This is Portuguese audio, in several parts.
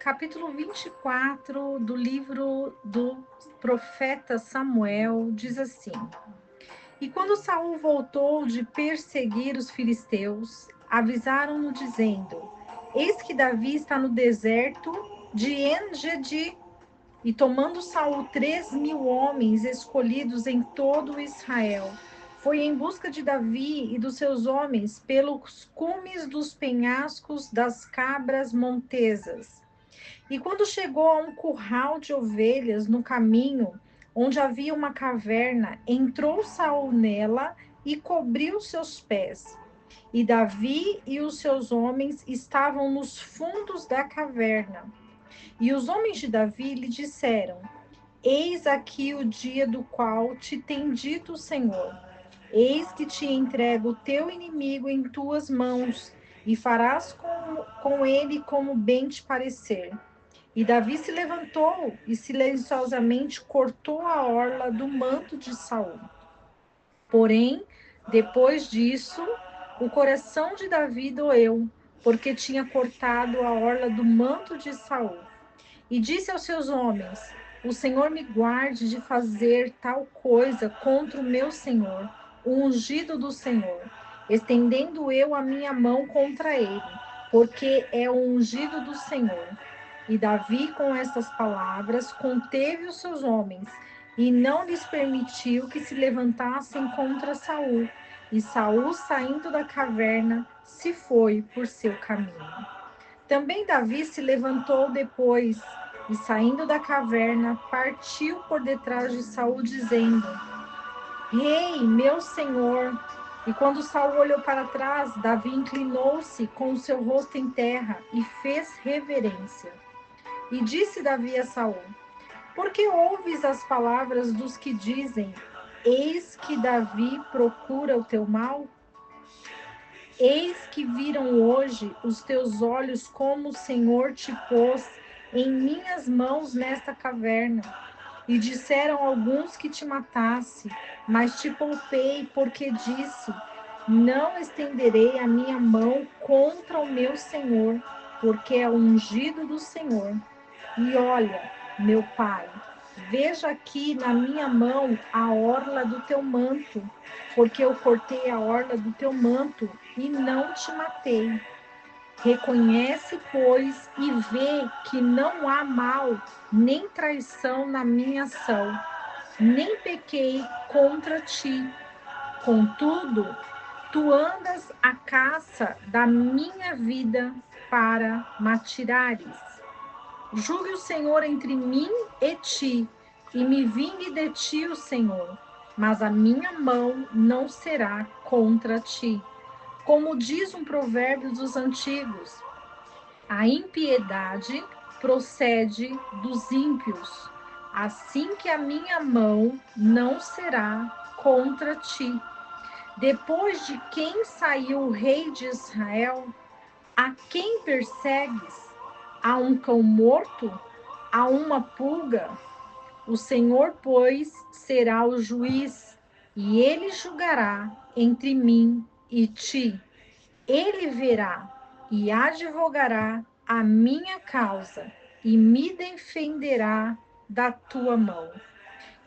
capítulo 24 do livro do profeta Samuel diz assim: E quando Saul voltou de perseguir os filisteus, avisaram-no dizendo: Eis que Davi está no deserto de En-Gedi. E tomando Saul 3.000 homens escolhidos em todo Israel, foi em busca de Davi e dos seus homens pelos cumes dos penhascos das cabras montesas. E quando chegou a um curral de ovelhas no caminho, onde havia uma caverna, entrou Saul nela e cobriu seus pés. E Davi e os seus homens estavam nos fundos da caverna. E os homens de Davi lhe disseram: Eis aqui o dia do qual te tem dito o Senhor. Eis que te entrego o teu inimigo em tuas mãos, e farás com ele como bem te parecer. E Davi se levantou e silenciosamente cortou a orla do manto de Saul. Porém, depois disso, o coração de Davi doeu, porque tinha cortado a orla do manto de Saul. E disse aos seus homens: O Senhor me guarde de fazer tal coisa contra o meu senhor, o ungido do Senhor, estendendo eu a minha mão contra ele, porque é o ungido do Senhor. E Davi, com estas palavras, conteve os seus homens e não lhes permitiu que se levantassem contra Saul. E Saul, saindo da caverna, se foi por seu caminho. Também Davi se levantou depois e, saindo da caverna, partiu por detrás de Saul, dizendo: Rei, meu senhor. E quando Saul olhou para trás, Davi inclinou-se com o seu rosto em terra e fez reverência. E disse Davi a Saul: Por que ouves as palavras dos que dizem: Eis que Davi procura o teu mal? Eis que viram hoje os teus olhos como o Senhor te pôs em minhas mãos nesta caverna. E disseram alguns que te matasse, mas te poupei, porque disse: Não estenderei a minha mão contra o meu Senhor, porque é o ungido do Senhor. E olha, meu pai, veja aqui na minha mão a orla do teu manto, porque eu cortei a orla do teu manto e não te matei. Reconhece, pois, e vê que não há mal nem traição na minha ação, nem pequei contra ti. Contudo, tu andas à caça da minha vida para matirares. Julgue o Senhor entre mim e ti, e me vingue de ti o Senhor, mas a minha mão não será contra ti. Como diz um provérbio dos antigos, a impiedade procede dos ímpios, assim que a minha mão não será contra ti. Depois de quem saiu o rei de Israel, a quem persegues? A um cão morto? A uma pulga? O Senhor, pois, será o juiz, e ele julgará entre mim e ti. Ele verá e advogará a minha causa, e me defenderá da tua mão.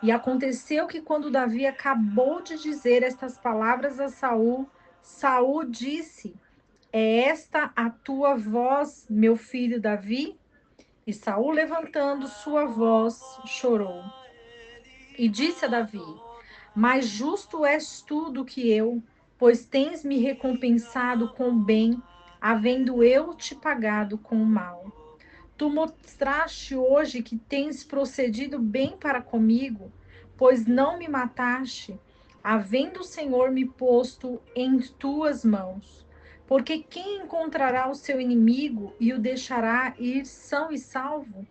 E aconteceu que quando Davi acabou de dizer estas palavras a Saul, Saul disse: É esta a tua voz, meu filho Davi? E Saul, levantando sua voz, chorou. E disse a Davi: Mais justo és tu do que eu, pois tens me recompensado com o bem, havendo eu te pagado com o mal. Tu mostraste hoje que tens procedido bem para comigo, pois não me mataste, havendo o Senhor me posto em tuas mãos. Porque quem encontrará o seu inimigo e o deixará ir são e salvo?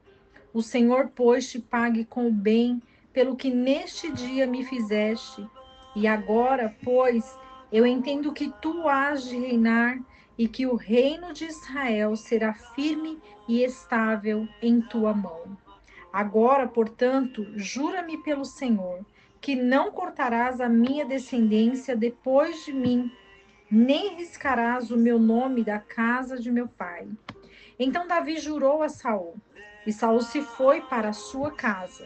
O Senhor, pois, te pague com o bem pelo que neste dia me fizeste. E agora, pois, eu entendo que tu hás de reinar e que o reino de Israel será firme e estável em tua mão. Agora, portanto, jura-me pelo Senhor, que não cortarás a minha descendência depois de mim, nem riscarás o meu nome da casa de meu pai. Então Davi jurou a Saul, e Saul se foi para a sua casa.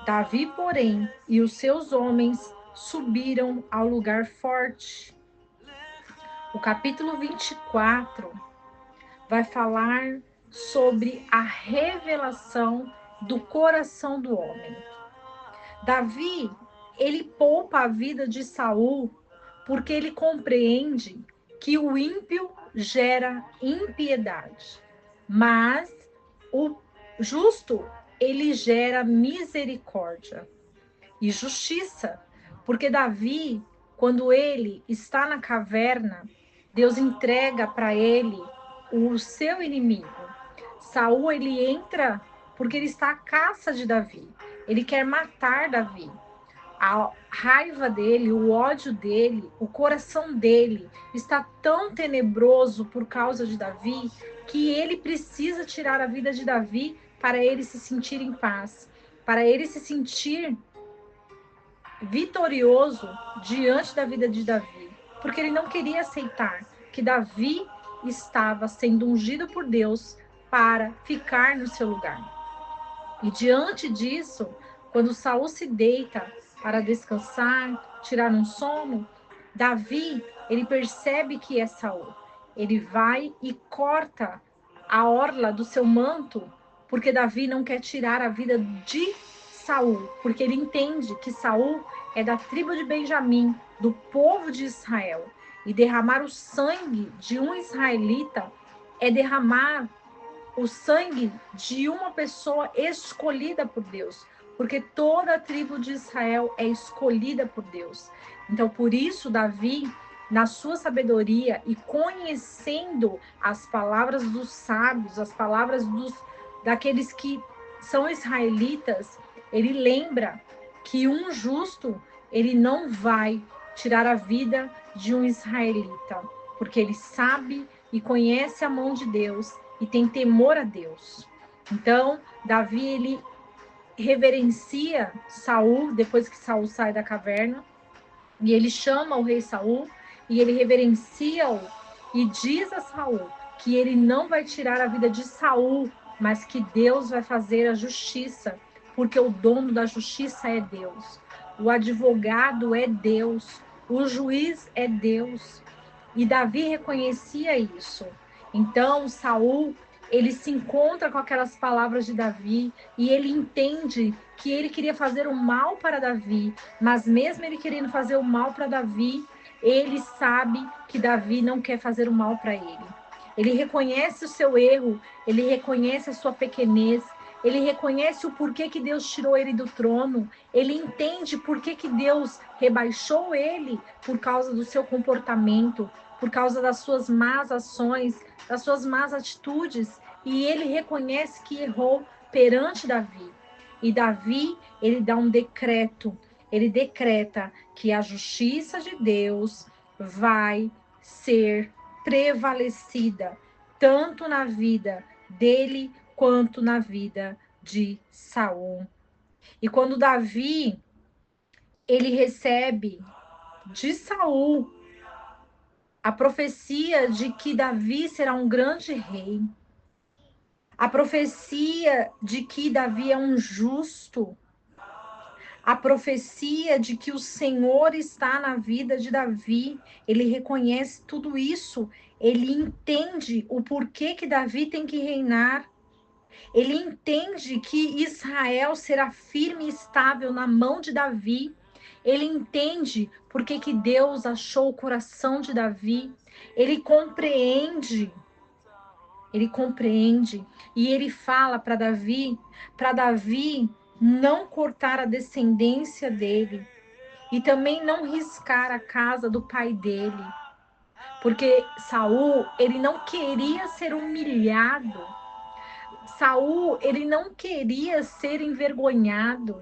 Davi, porém, e os seus homens subiram ao lugar forte. O capítulo 24 vai falar sobre a revelação do coração do homem. Davi, ele poupa a vida de Saul porque ele compreende que o ímpio gera impiedade, mas o justo, ele gera misericórdia e justiça, porque Davi, quando ele está na caverna, Deus entrega para ele o seu inimigo. Saul, ele entra porque ele está à caça de Davi. Ele quer matar Davi. A raiva dele, o ódio dele, o coração dele está tão tenebroso por causa de Davi que ele precisa tirar a vida de Davi para ele se sentir em paz, para ele se sentir vitorioso diante da vida de Davi, porque ele não queria aceitar que Davi estava sendo ungido por Deus para ficar no seu lugar. E diante disso, quando Saul se deita para descansar, tirar um sono, Davi, ele percebe que é Saul. Ele vai e corta a orla do seu manto, porque Davi não quer tirar a vida de Saul, porque ele entende que Saul é da tribo de Benjamim, do povo de Israel. E derramar o sangue de um israelita é derramar o sangue de uma pessoa escolhida por Deus, porque toda a tribo de Israel é escolhida por Deus. Então, por isso, Davi, na sua sabedoria e conhecendo as palavras dos sábios, as palavras daqueles que são israelitas, ele lembra que um justo, ele não vai tirar a vida de um israelita, porque ele sabe e conhece a mão de Deus e tem temor a Deus. Então, Davi, ele reverencia Saul depois que Saul sai da caverna, e ele chama o rei Saul e ele reverencia-o e diz a Saul que ele não vai tirar a vida de Saul, mas que Deus vai fazer a justiça, porque o dono da justiça é Deus. O advogado é Deus, o juiz é Deus. E Davi reconhecia isso. Então, Saul, ele se encontra com aquelas palavras de Davi e ele entende que ele queria fazer o mal para Davi, mas mesmo ele querendo fazer o mal para Davi, ele sabe que Davi não quer fazer o mal para ele. Ele reconhece o seu erro, ele reconhece a sua pequenez, ele reconhece o porquê que Deus tirou ele do trono, ele entende por que Deus rebaixou ele por causa do seu comportamento, por causa das suas más ações, das suas más atitudes, e ele reconhece que errou perante Davi. E Davi, ele dá um decreto, ele decreta que a justiça de Deus vai ser prevalecida, tanto na vida dele quanto na vida de Saul. E quando Davi, ele recebe de Saul a profecia de que Davi será um grande rei, a profecia de que Davi é um justo, a profecia de que o Senhor está na vida de Davi, ele reconhece tudo isso, ele entende o porquê que Davi tem que reinar, ele entende que Israel será firme e estável na mão de Davi, ele entende porque que Deus achou o coração de Davi, ele compreende e ele fala para Davi não cortar a descendência dele e também não riscar a casa do pai dele, porque Saul, ele não queria ser humilhado, Saul, ele não queria ser envergonhado,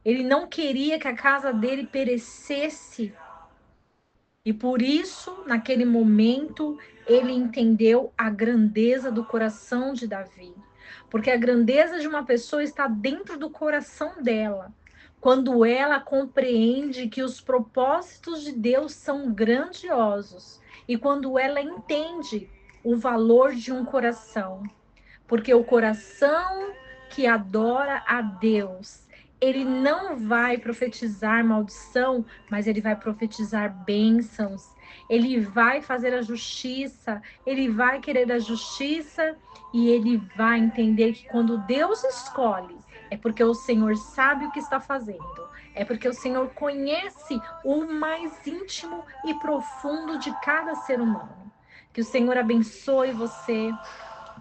ele não queria que a casa dele perecesse. E por isso, naquele momento, ele entendeu a grandeza do coração de Davi. Porque a grandeza de uma pessoa está dentro do coração dela. Quando ela compreende que os propósitos de Deus são grandiosos. E quando ela entende o valor de um coração. Porque o coração que adora a Deus, ele não vai profetizar maldição, mas ele vai profetizar bênçãos. Ele vai fazer a justiça, ele vai querer a justiça e ele vai entender que quando Deus escolhe, é porque o Senhor sabe o que está fazendo. É porque o Senhor conhece o mais íntimo e profundo de cada ser humano. Que o Senhor abençoe você,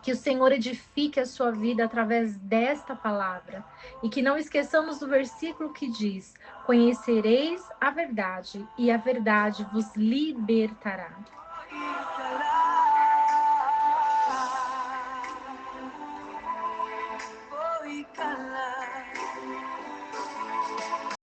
que o Senhor edifique a sua vida através desta palavra. E que não esqueçamos do versículo que diz: conhecereis a verdade, e a verdade vos libertará.